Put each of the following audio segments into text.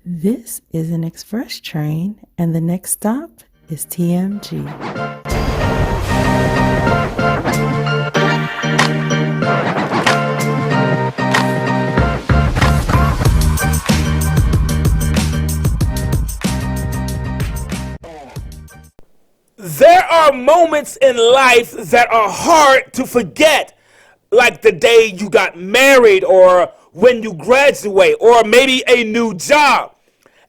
This is an express train, and the next stop is TMG. There are moments in life that are hard to forget, like the day you got married or when you graduate or maybe a new job.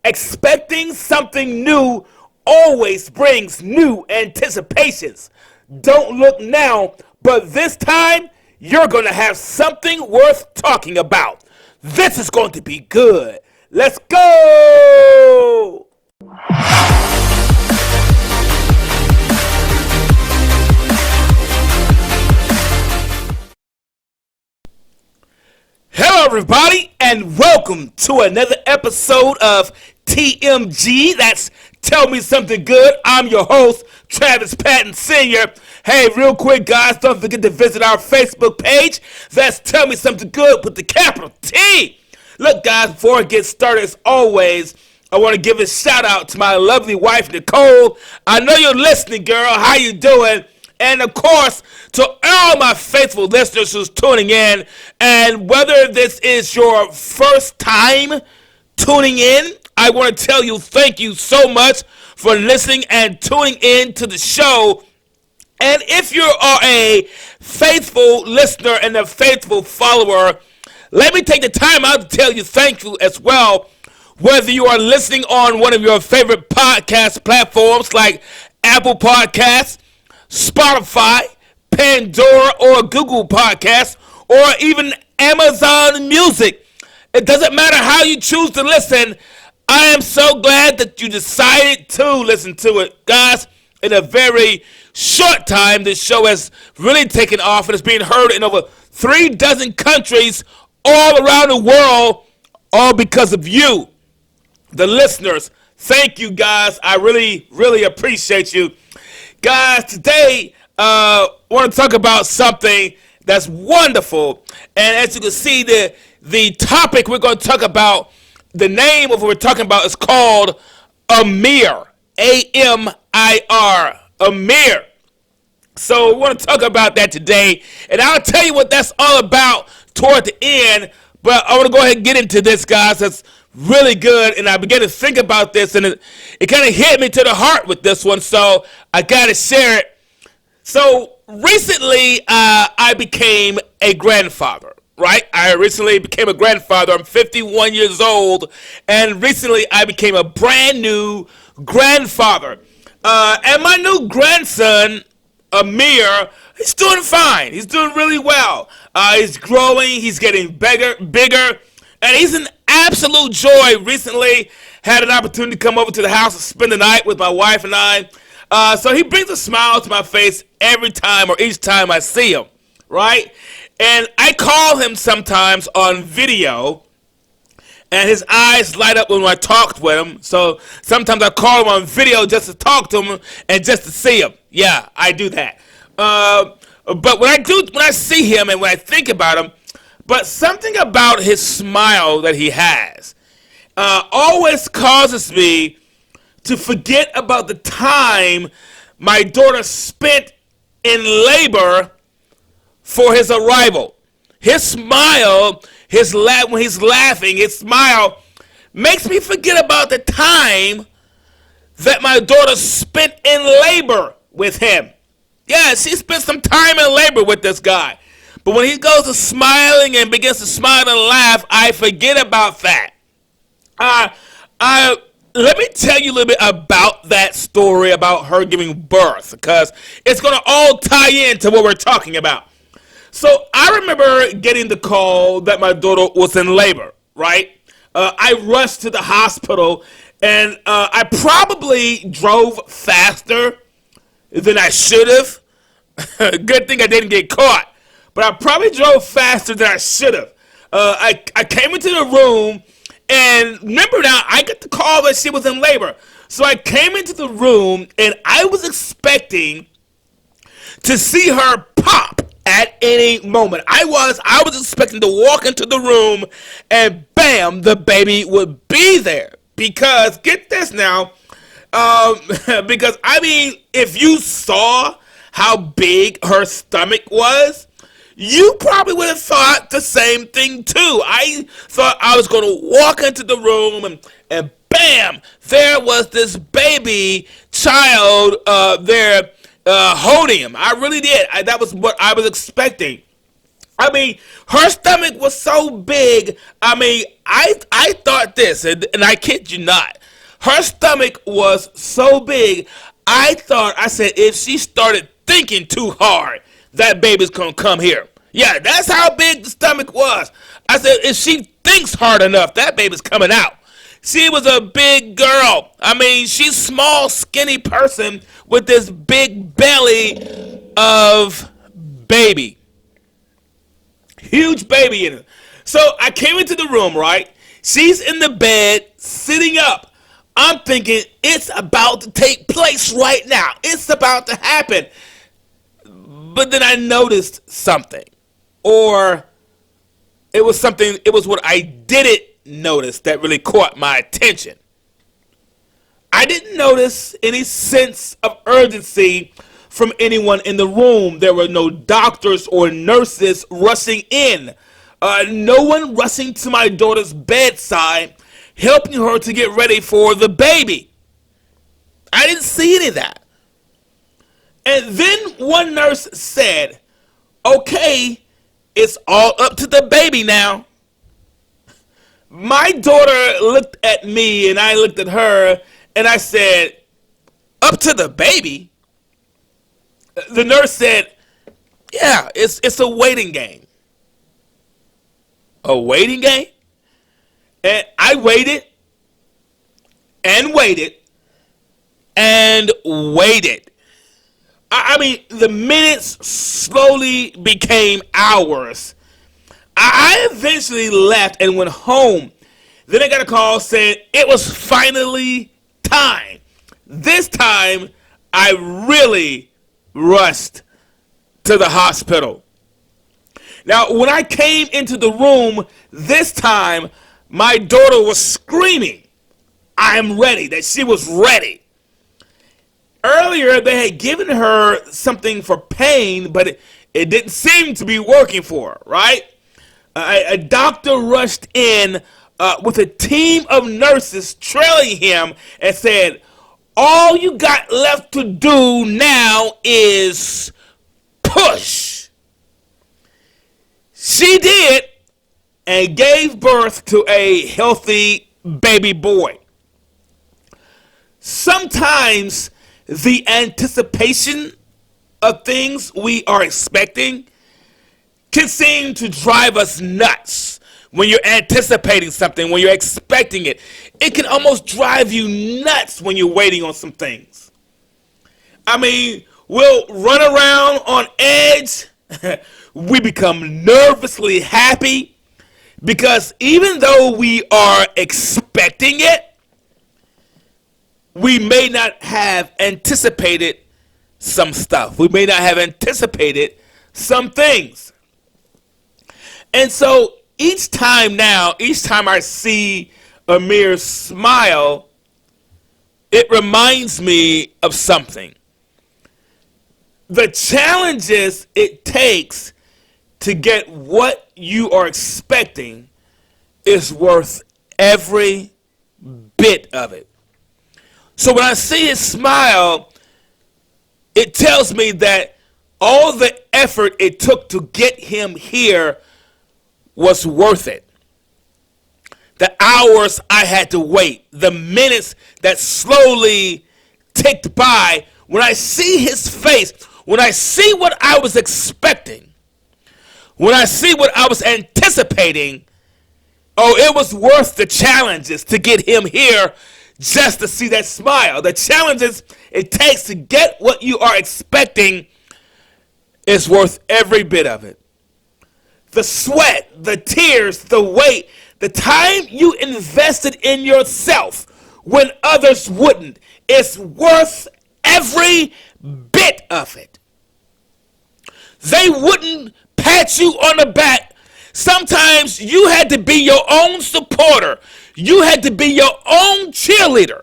Expecting something new always brings new anticipations. Don't look now, but this time you're going to have something worth talking about. This is going to be good. Let's go! Hello, everybody, and welcome to another episode of TMG. That's Tell Me Something Good. I'm your host, Travis Patton Sr. Hey, real quick, guys, don't forget to visit our Facebook page. That's Tell Me Something Good with the capital T. Look, guys, before I get started, as always, I want to give a shout out to my lovely wife, Nicole. I know you're listening, girl. How you doing? And, of course, to all my faithful listeners who's tuning in, and whether this is your first time tuning in, I want to tell you thank you so much for listening and tuning in to the show. And if you are a faithful listener and a faithful follower, let me take the time out to tell you thank you as well. Whether you are listening on one of your favorite podcast platforms like Apple Podcasts, Spotify, Pandora, or Google Podcasts, or even Amazon Music. It doesn't matter how you choose to listen. I am so glad that you decided to listen to it. Guys, in a very short time, this show has really taken off and is being heard in over 36 countries all around the world, all because of you, the listeners. Thank you, guys. I really, really appreciate you. Guys, today I want to talk about something that's wonderful. And as you can see, the topic we're going to talk about, the name of what we're talking about is called Amir. A-M-I-R. Amir. So we want to talk about that today. And I'll tell you what that's all about toward the end. But I want to go ahead and get into this, guys. That's really good, and I began to think about this, and it kind of hit me to the heart with this one, so I got to share it. So recently, I became a grandfather, right? I recently became a grandfather. I'm 51 years old, and recently I became a brand new grandfather. And my new grandson, Amir, he's doing fine. He's doing really well. He's growing. He's getting bigger. And he's an absolute joy. Recently had an opportunity to come over to the house and spend the night with my wife and I. So he brings a smile to my face every time or each time I see him, right? And I call him sometimes on video, and his eyes light up when I talk with him. So sometimes I call him on video just to talk to him and just to see him. Yeah, I do that. But when I see him and when I think about him, but something about his smile that he has always causes me to forget about the time my daughter spent in labor for his arrival. His smile, when he's laughing, his smile makes me forget about the time that my daughter spent in labor with him. Yeah, she spent some time in labor with this guy. But when he goes to smiling and begins to smile and laugh, I forget about that. Let me tell you a little bit about that story about her giving birth, because it's going to all tie into what we're talking about. So I remember getting the call that my daughter was in labor, right? I rushed to the hospital, and I probably drove faster than I should have. Good thing I didn't get caught. But I probably drove faster than I should have. I came into the room, and remember now, I got the call that she was in labor. So I came into the room, and I was expecting to see her pop at any moment. I was expecting to walk into the room, and bam, the baby would be there. because get this now, because I mean, if you saw how big her stomach was, you probably would have thought the same thing too. I thought I was going to walk into the room and bam, there was this baby child there holding him. I really did. That was what I was expecting. I mean, her stomach was so big. I mean, I thought this, and I kid you not. Her stomach was so big, I said, if she started thinking too hard, that baby's gonna come here. Yeah, that's how big the stomach was. I said, if she thinks hard enough, that baby's coming out. She was a big girl. I mean, she's a small, skinny person with this big belly of baby. Huge baby in her. So I came into the room, right? She's in the bed, sitting up. I'm thinking, it's about to take place right now. It's about to happen. But then I noticed something. Or it was what I didn't notice that really caught my attention. I didn't notice any sense of urgency from anyone in the room. There were no doctors or nurses rushing in. No one rushing to my daughter's bedside, helping her to get ready for the baby. I didn't see any of that. And then one nurse said, okay, it's all up to the baby now. My daughter looked at me and I looked at her and I said, up to the baby? The nurse said, yeah, it's a waiting game. A waiting game? And I waited and waited and waited. I mean, the minutes slowly became hours. I eventually left and went home. Then I got a call saying it was finally time. This time, I really rushed to the hospital. Now, when I came into the room this time, my daughter was screaming, I'm ready, that she was ready. Earlier, they had given her something for pain, but it didn't seem to be working for her, right? A doctor rushed in with a team of nurses trailing him and said, all you got left to do now is push. She did and gave birth to a healthy baby boy. Sometimes the anticipation of things we are expecting can seem to drive us nuts. When you're anticipating something, when you're expecting it, it can almost drive you nuts when you're waiting on some things. I mean, we'll run around on edge. We become nervously happy because even though we are expecting it, we may not have anticipated some stuff. We may not have anticipated some things. And so each time I see Amir smile, it reminds me of something. The challenges it takes to get what you are expecting is worth every bit of it. So when I see his smile, it tells me that all the effort it took to get him here was worth it. The hours I had to wait, the minutes that slowly ticked by, when I see his face, when I see what I was expecting, when I see what I was anticipating, oh, it was worth the challenges to get him here just to see that smile. The challenges it takes to get what you are expecting is worth every bit of it. The sweat, the tears, the wait, the time you invested in yourself when others wouldn't, it's worth every bit of it. They wouldn't pat you on the back Sometimes you had to be your own supporter. You had to be your own cheerleader.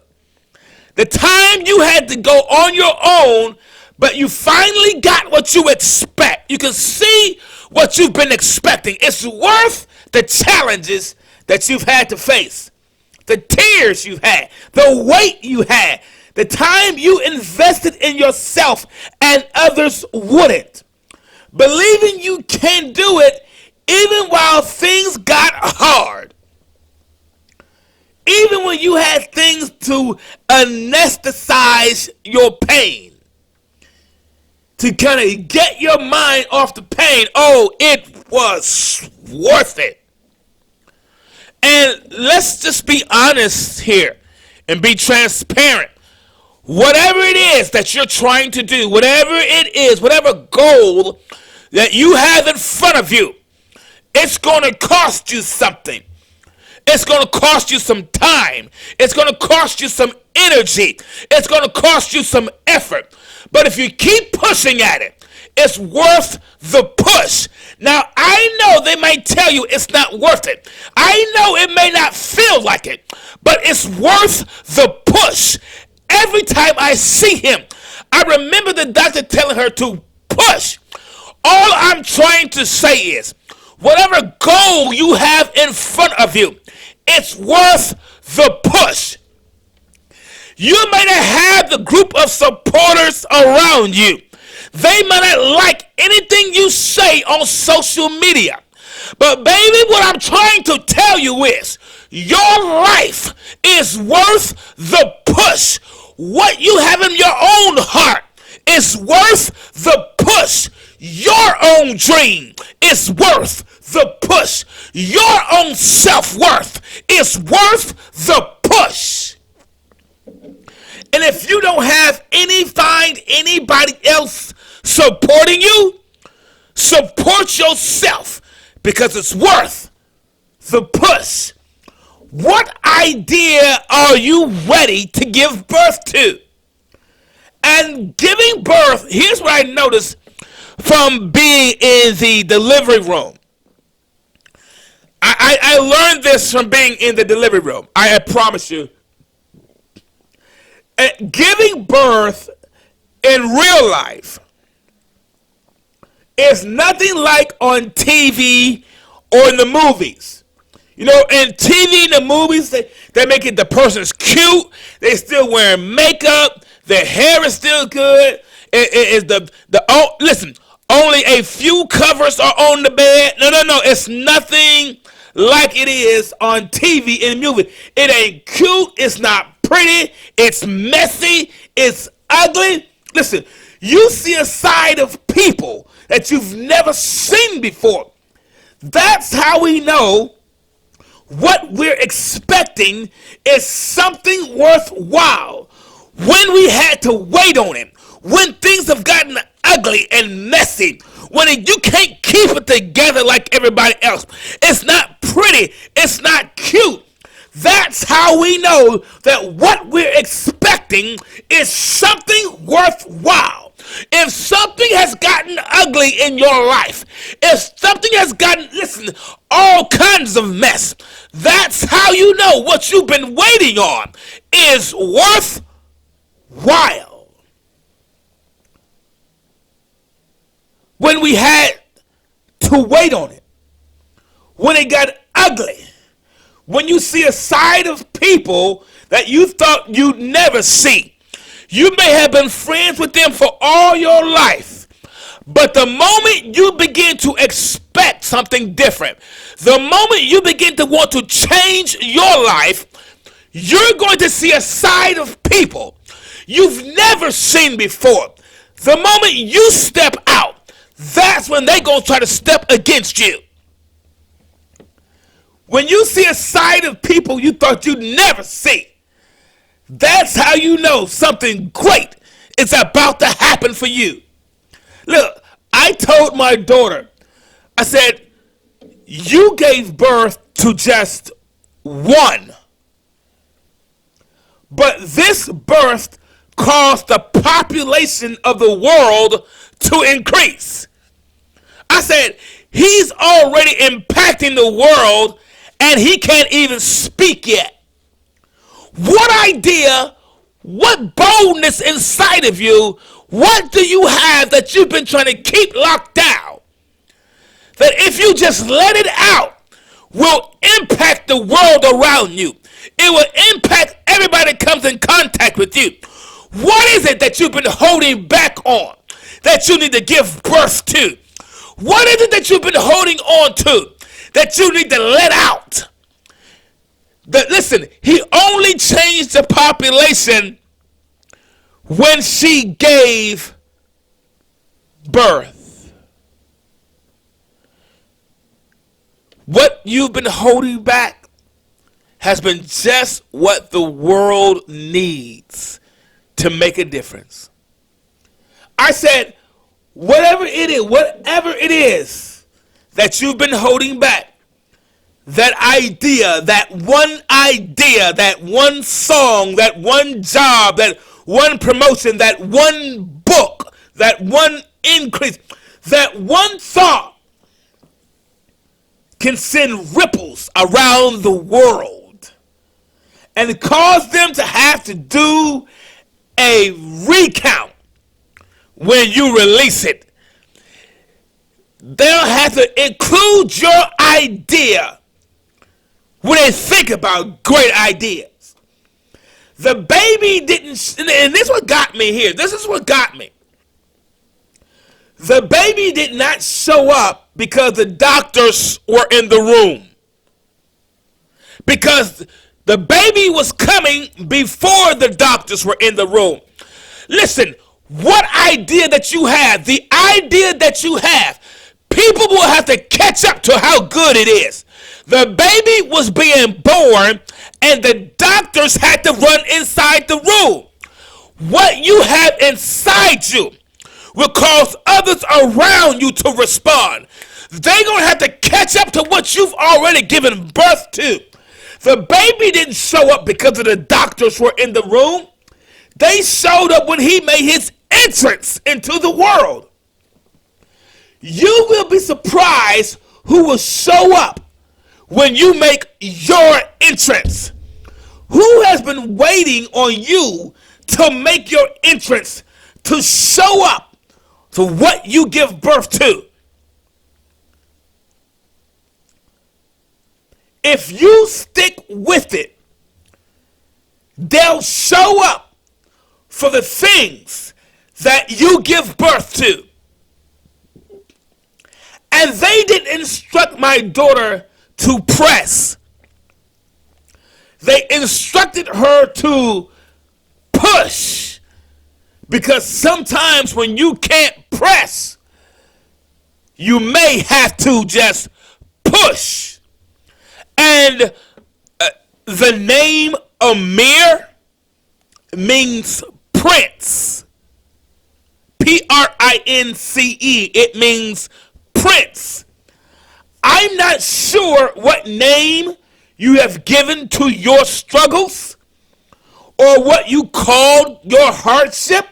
The time you had to go on your own, but you finally got what you expect. You can see what you've been expecting. It's worth the challenges that you've had to face, the tears you've had, the weight you had, the time you invested in yourself and others wouldn't. Believing you can do it even while things got hard. Even when you had things to anesthetize your pain, to kind of get your mind off the pain. Oh, it was worth it. And let's just be honest here and be transparent. Whatever it is that you're trying to do, whatever it is, whatever goal that you have in front of you, it's going to cost you something. It's going to cost you some time. It's going to cost you some energy. It's going to cost you some effort. But if you keep pushing at it, it's worth the push. Now, I know they might tell you it's not worth it. I know it may not feel like it, but it's worth the push. Every time I see him, I remember the doctor telling her to push. All I'm trying to say is, whatever goal you have in front of you, it's worth the push. You may not have the group of supporters around you. They might not like anything you say on social media. But baby, what I'm trying to tell you is, your life is worth the push. What you have in your own heart is worth the push. Your own dream is worth the push. Your own self-worth is worth the push. And if you don't have find anybody else supporting you, support yourself because it's worth the push. What idea are you ready to give birth to? And giving birth, here's what I noticed from being in the delivery room. I learned this from being in the delivery room. I promise you. Giving birth in real life is nothing like on TV or in the movies. You know, in TV and the movies, they make it the person's cute. They still wearing makeup. Their hair is still good. Listen, only a few covers are on the bed. No. It's nothing like it is on TV and movie. It ain't cute. It's not pretty. It's messy. It's ugly. Listen, you see a side of people that you've never seen before. That's how we know what we're expecting is something worthwhile. When we had to wait on it, when things have gotten ugly and messy, when you can't keep it together like everybody else, it's not pretty, it's not cute. That's how we know that what we're expecting is something worthwhile. If something has gotten ugly in your life, if something has gotten, all kinds of mess, that's how you know what you've been waiting on is worthwhile. When we had to wait on it, when it got ugly, when you see a side of people that you thought you'd never see. You may have been friends with them for all your life, but the moment you begin to expect something different, the moment you begin to want to change your life, you're going to see a side of people you've never seen before. The moment you step out, that's when they're going to try to step against you. When you see a side of people you thought you'd never see, that's how you know something great is about to happen for you. Look, I told my daughter, I said, you gave birth to just one. But this birth caused the population of the world to increase. I said, He's already impacting the world and he can't even speak yet. What idea, what boldness inside of you, what do you have that you've been trying to keep locked down? That if you just let it out, will impact the world around you. It will impact everybody that comes in contact with you. What is it that you've been holding back on that you need to give birth to? What is it that you've been holding on to that you need to let out? Listen, he only changed the population when she gave birth. What you've been holding back has been just what the world needs to make a difference. I said, whatever it is that you've been holding back, that idea, that one song, that one job, that one promotion, that one book, that one increase, that one thought can send ripples around the world and cause them to have to do a recount when you release it. They'll have to include your idea when they think about great ideas. The baby didn't, and this is what got me here. This is what got me. The baby did not show up because the doctors were in the room. Because the baby was coming before the doctors were in the room. Listen, what idea that you have, the idea that you have, people will have to catch up to how good it is. The baby was being born and the doctors had to run inside the room. What you have inside you will cause others around you to respond. They're going to have to catch up to what you've already given birth to. The baby didn't show up because of the doctors were in the room. They showed up when he made his entrance into the world. You will be surprised who will show up when you make your entrance. Who has been waiting on you to make your entrance, to show up to what you give birth to? If you stick with it, they'll show up for the things that you give birth to. And they didn't instruct my daughter to press. They instructed her to push. Because sometimes when you can't press, you may have to just push. And the name Amir means prince. P-R-I-N-C-E. It means prince. I'm not sure what name you have given to your struggles or what you called your hardship,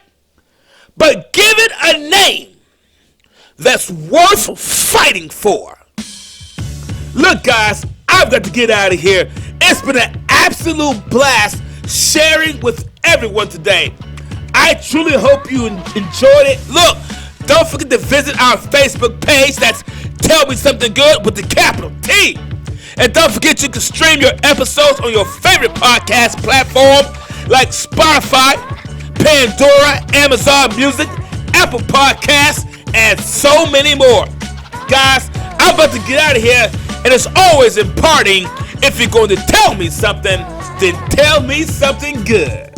but give it a name that's worth fighting for. Look, guys, I've got to get out of here. It's been an absolute blast sharing with everyone today. I truly hope you enjoyed it. Look, don't forget to visit our Facebook page. That's Tell Me Something Good with the capital T. And don't forget you can stream your episodes on your favorite podcast platform like Spotify, Pandora, Amazon Music, Apple Podcasts, and so many more. Guys, I'm about to get out of here, and it's always imparting. If you're going to tell me something, then tell me something good.